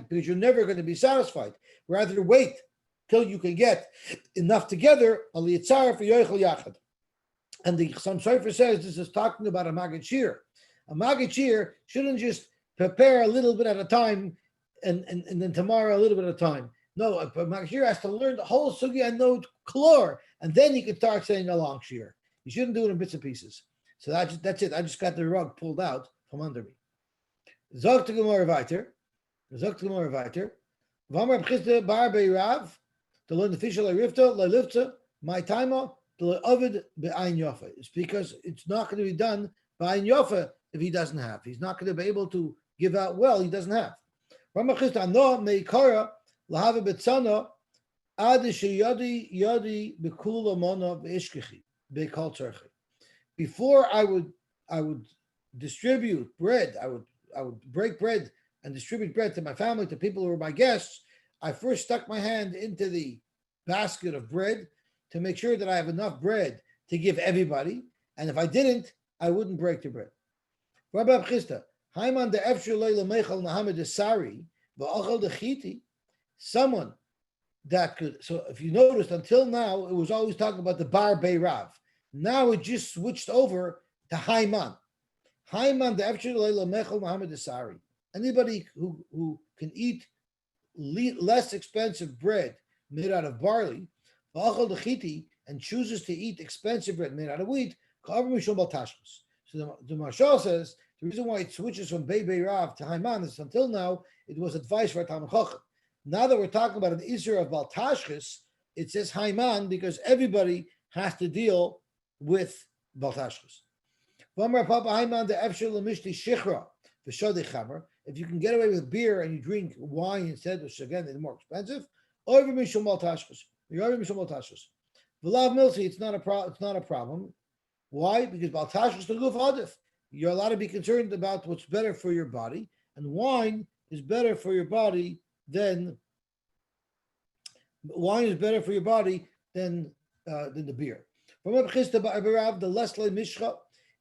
because you're never going to be satisfied. Rather wait till you can get enough together. And the Chassam Sofer says this is talking about a Maggid Shir. A Maggid Shir shouldn't just prepare a little bit at a time and then tomorrow a little bit at a time. No, a Maggid Shir has to learn the whole sugya and know klor, and then he can start saying a long shir. You shouldn't do it in bits and pieces. So that's it. I just got the rug pulled out from under me. Zog to Gemara weiter. V'amar Reb Chisda bar beirav to learn the official rifta lelifta my timer to le'ovid be'ayin yofa. It's because it's not going to be done by yofa if he doesn't have. He's not going to be able to give out well. He doesn't have. V'amar Chisda ano meikara lahava betzana ad sheyadi yadi bekula mona ve'ishkechi be'kal tzarchi. Before I would distribute bread, I would break bread and distribute bread to my family, to people who were my guests. I first stuck my hand into the basket of bread to make sure that I have enough bread to give everybody. And if I didn't, I wouldn't break the bread. Rabbi Chisda, Haiman de Efshalei Lamechal Nahamed Esari, Va'achal de Chiti, someone that could. So if you noticed, until now, it was always talking about the Bar Beirav. Now it just switched over to Haiman. Haiman de Efshalei Lamechal Nahamed Esari. Anybody who can eat less expensive bread made out of barley, and chooses to eat expensive bread made out of wheat, so the Marshal says the reason why it switches from Bei Rav to Haiman is until now it was advice for a Talmid Chacham. Now that we're talking about an Isra of Baltashchis, it says Haiman because everybody has to deal with Baltashchis. If you can get away with beer and you drink wine instead, which again is more expensive, it's not a problem. Why? Because Baltashchis the Guf Adif. You're allowed to be concerned about what's better for your body, and wine is better for your body than the beer.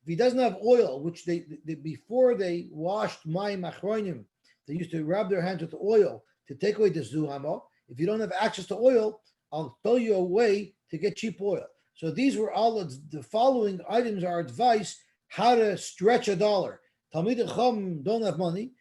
If he doesn't have oil, which they before they washed mayim achronim, they used to rub their hands with oil to take away the zuhama. If you don't have access to oil, I'll tell you a way to get cheap oil. So these were all the following items are advice how to stretch $1. Talmid Chacham don't have money,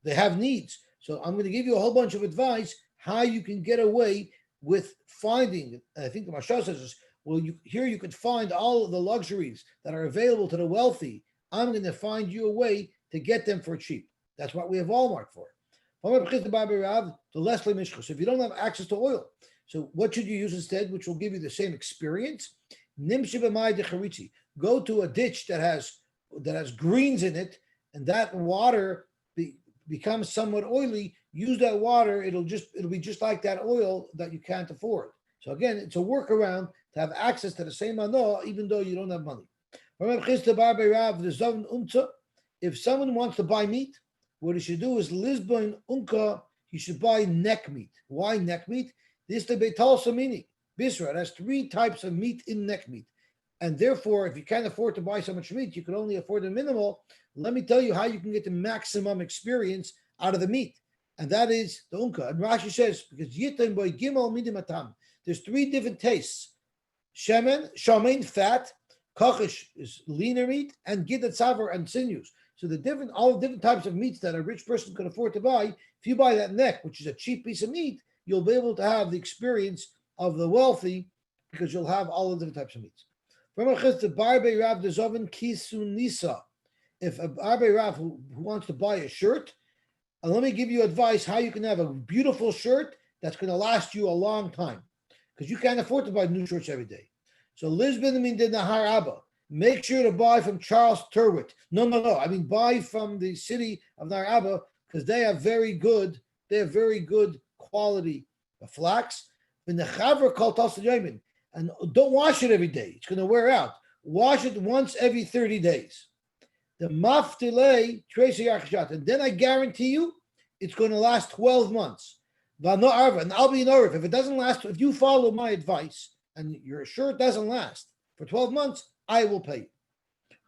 they have needs. So I'm going to give you a whole bunch of advice how you can get away with finding, and I think the Mashal says this, well, you could find all of the luxuries that are available to the wealthy. I'm going to find you a way to get them for cheap. That's what we have Walmart for. So if you don't have access to oil, so what should you use instead, which will give you the same experience? Go to a ditch that has greens in it, and that water becomes somewhat oily. Use that water; it'll be just like that oil that you can't afford. So again, it's a workaround to have access to the same manoah, even though you don't have money. If someone wants to buy meat, what he should do is Lisbon unka. He should buy neck meat. Why neck meat? This the beital samini bisra. It has 3 types of meat in neck meat, and therefore, if you can't afford to buy so much meat, you can only afford the minimal. Let me tell you how you can get the maximum experience out of the meat, and that is the unka. And Rashi says because yitim boy gimel midimatam. There's 3 different tastes: shemen, shamen, fat; kachish is leaner meat, and gidat savar and sinews. So all the different types of meats that a rich person can afford to buy. If you buy that neck, which is a cheap piece of meat, you'll be able to have the experience of the wealthy because you'll have all the different types of meats. If a Barbe Rav who wants to buy a shirt, let me give you advice how you can have a beautiful shirt that's going to last you a long time, because you can't afford to buy new shirts every day. So Liz Benjamin did Nahar Abba. Make sure to buy from Charles Turwitt. No. I mean, buy from the city of Nahar Abba because they have very good quality flax. And don't wash it every day. It's going to wear out. Wash it once every 30 days. The maftile tracy yarchat, and then I guarantee you it's going to last 12 months. And I'll be in Orif. If it doesn't last, if you follow my advice and your shirt doesn't last for 12 months, I will pay you.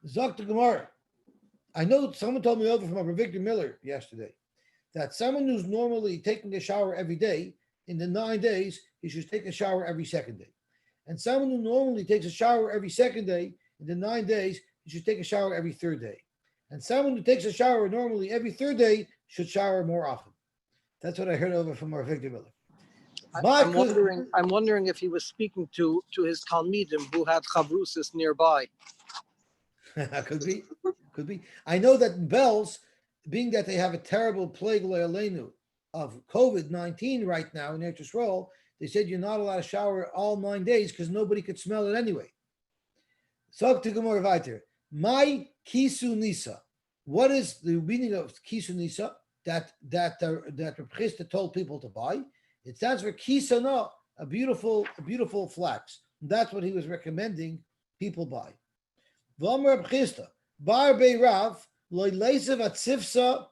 Zok to Gemara. I know someone told me over from Rabbi Victor Miller yesterday that someone who's normally taking a shower every day, in the 9 days, he should take a shower every second day. And someone who normally takes a shower every second day, in the 9 days, he should take a shower every third day. And someone who takes a shower normally every third day should shower more often. That's what I heard over from Rabbi Victor Miller. I'm wondering if he was speaking to his Talmidim who had chavrusis nearby. Could be. I know that in Bells, being that they have a terrible plague le'aleinu of COVID-19 right now in Eretz Yisrael, they said you're not allowed to shower all 9 days because nobody could smell it anyway. So to Gemara weiter. My kisu nisa. What is the meaning of kisu nisa that Reb Chisda told people to buy? It stands for kisana, a beautiful flax. That's what he was recommending people buy. V'amar Reb Chisda, bar beirav loy leisev atzifsa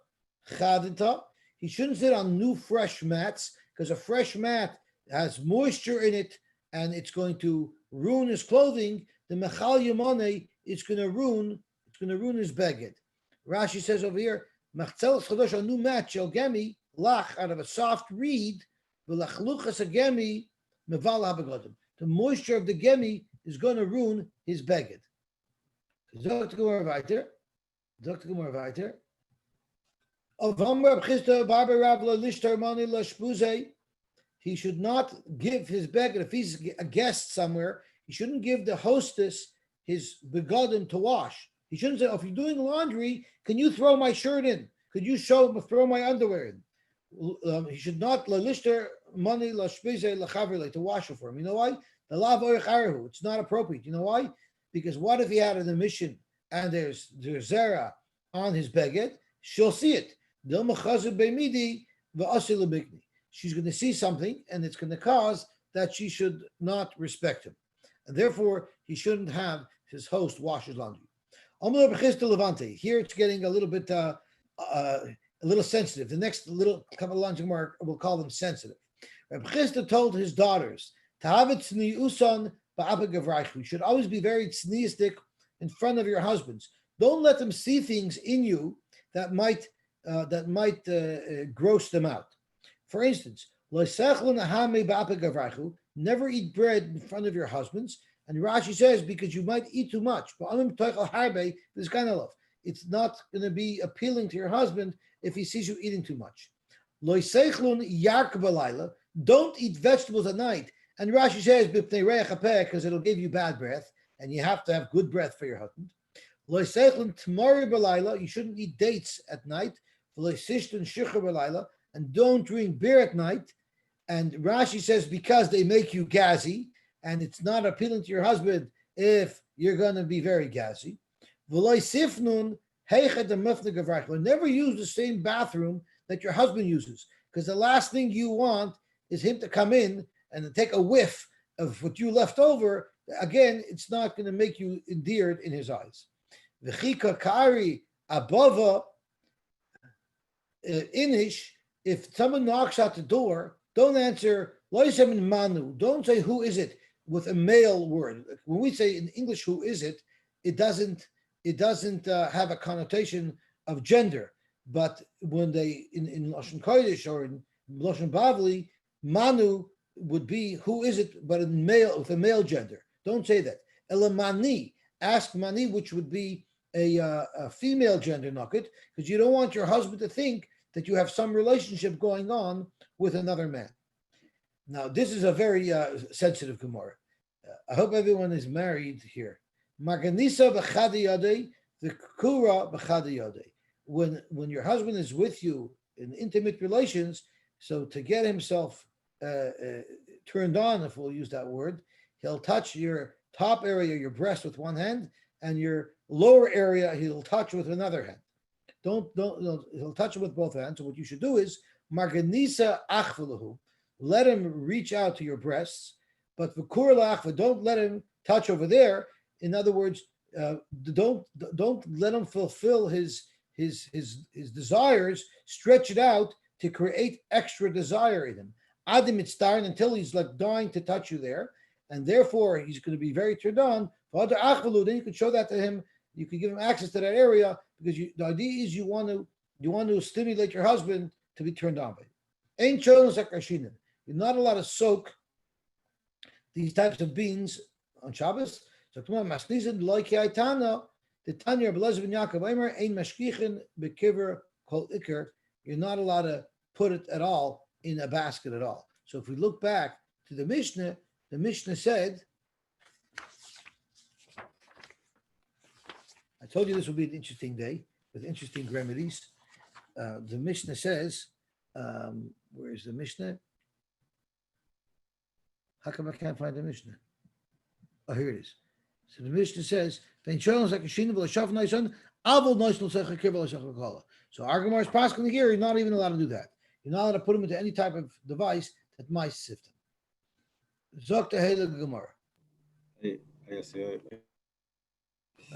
chadita. He shouldn't sit on new fresh mats because a fresh mat has moisture in it and it's going to ruin his clothing. The mechal yamane, it's going to ruin his beged. Rashi says over here, machzel chadosh, a new mat shel gemi lach out of a soft reed. The moisture of the gemi is going to ruin his beged. Dr. Gemara weiter. He should not give his beged, if he's a guest somewhere, he shouldn't give the hostess his begadim to wash. He shouldn't say, if you're doing laundry, can you throw my shirt in? Could you throw my underwear in? He should not to wash it for him. You know why? It's not appropriate. You know why? Because what if he had an emission and there's zera on his beged? She'll see it. She's going to see something, and it's going to cause that she should not respect him, and therefore he shouldn't have his host wash his laundry. Here it's getting a little bit a little sensitive. The next little couple of lines of mark we'll call them sensitive. Reb Chisda told his daughters, you should always be very tzniistic in front of your husbands. Don't let them see things in you that might gross them out. For instance, never eat bread in front of your husbands. And Rashi says, because you might eat too much. It's not going to be appealing to your husband if he sees you eating too much. Lo yisechlun yark b'layla. Don't eat vegetables at night. And Rashi says because it'll give you bad breath, and you have to have good breath for your husband. Lo yisechlun tmari b'layla. You shouldn't eat dates at night. Lo yisishtun shicher b'layla. And don't drink beer at night. And Rashi says because they make you gassy, and it's not appealing to your husband if you're going to be very gassy. Never use the same bathroom that your husband uses, because the last thing you want is him to come in and take a whiff of what you left over. Again, it's not going to make you endeared in his eyes. Inish, if someone knocks at the door, don't answer, don't say who is it with a male word. When we say in English who is it, it doesn't have a connotation of gender. But when they in Lashon Kodesh or in Lashon Bavli, Manu would be who is it, but in male with a male gender. Don't say that. Elamani, ask Mani, which would be a female gender nugget, because you don't want your husband to think that you have some relationship going on with another man. Now, this is a very sensitive Gemara. I hope everyone is married here. Maganisa b'chadi yadei, the kura b'chadi yadei. When your husband is with you in intimate relations, so to get himself turned on, if we'll use that word, he'll touch your top area, your breast, with one hand, and your lower area he'll touch with another hand. He'll touch it with both hands. So what you should do is marganisa achvalahu, let him reach out to your breasts, but v'kur la'achva, don't let him touch over there. In other words, don't let him fulfill his desires. Stretch it out to create extra desire in him. Adim itztarin, until he's like dying to touch you there, and therefore he's going to be very turned on. Then you can show that to him. You can give him access to that area, because the idea is you want to stimulate your husband to be turned on by it. Ain't you're not allowed to soak these types of beans on Shabbos. So come on, masnizin loike aitana, the Tanya Belez ben Yaakov Eimer ein mashkichin bekiver kol ikar. You're not allowed to put it at all in a basket at all. So if we look back to the Mishnah said, I told you this will be an interesting day with interesting remedies. The Mishnah says, where is the Mishnah? How come I can't find the Mishnah? Oh, here it is. So the Mishnah says, so our Gemara is passing here, you're not even allowed to do that. You're not allowed to put them into any type of device that might sift them. Zok Tehele Gemara. Yes,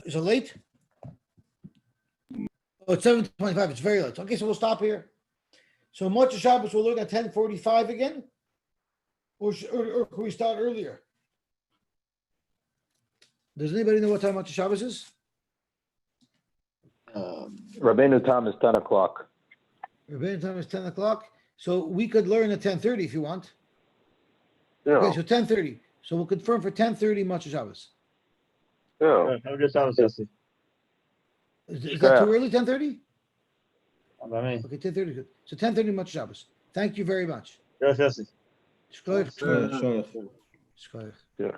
Is it late? Oh, it's 7:25. It's very late. Okay, so we'll stop here. So Motzei Shabbos we'll look at 10:45 again, or can we start earlier? Does anybody know what time Motzei Shabbos is? Rabbeinu Tam is 10 o'clock. Rabbeinu Tam is 10 o'clock. So we could learn at 10:30 if you want. Yeah. Okay, so 10:30. So we'll confirm for 10:30 Motzei Shabbos. Yeah. Have a good Shabbos, Jesse. Is that too early? 10:30? By me. Okay, 10:30. Good. So 10:30 Motzei Shabbos. Thank you very much. Yes, Jesse. Shkoyach. sure. Shkoyach. Yeah.